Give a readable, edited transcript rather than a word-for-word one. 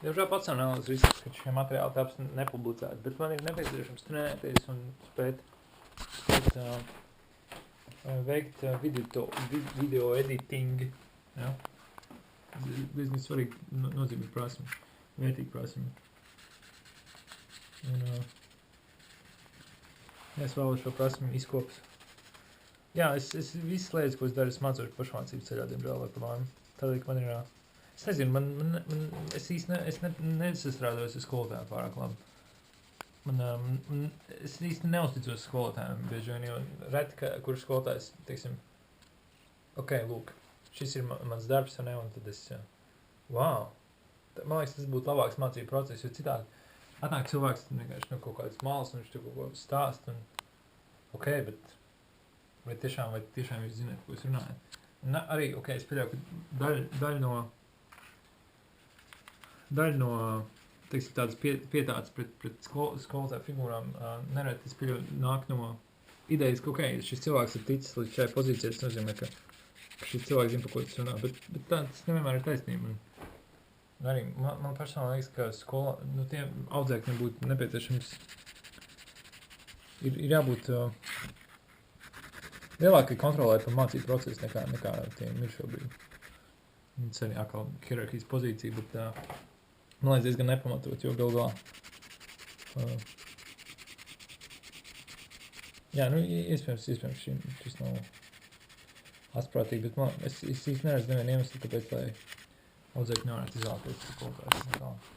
Diemžēl pats nav nelielas risks, ka šie materiāli taps nepublicēti, bet man ir nepieciešams trenēties un spēt veikt video editing. Ja? Diezgan svarīgi, nozīmīgi prasmi, vērtīgi prasmi. Un, es vēlos šo prasmi izkopt. Jā, es visas lietas, ko es daru, es mācošu pašmācības ceļā, diemžēl, vai par laimi. Tādēļ, ka man ir, es nezinu, es īsti nesastrādājos ar skolotājiem pārāk labi. Es īsti neusticos skolotājiem bieži vien, jo reti, kurš skolotājs, teiksim, ok, lūk, šis ir mans darbs, ne, un tad es, wow, man liekas, tas būtu labāks mācību process, jo citādi atnāk cilvēks vienkārši no kaut kādas malas, un viņš tur kaut ko stāst, un ok, bet vai tiešām jūs zināt, ko jūs runājat? Un arī, ok, es pieļauju, ka daļa no teiksim, tādas pietādes pret skolotāju figūrām nereti, es pieļauju, nāk no idejas, ka, ok, šis cilvēks ir ticis līdz šai pozīcijai, tas nozīmē, ka šis cilvēks zina, par ko tas runā, bet tas nevienmēr ir taisnība. Un arī man personīgi liekas, ka tiem audzēkņiem būtu nepieciešams, ir jābūt lielākai kontrolē par mācību procesu nekā tiem ir šobrīd. Tas arī atkal hierarhijas pozīcija, bet man liekas diezgan nepamatot, jo galu galā. Jā, iespējams šis nav asprātīgi, bet es īsti neredzu nevienu iemeslu, tāpēc, lai audzēkņi nevarētu izvēlēties skolotājus.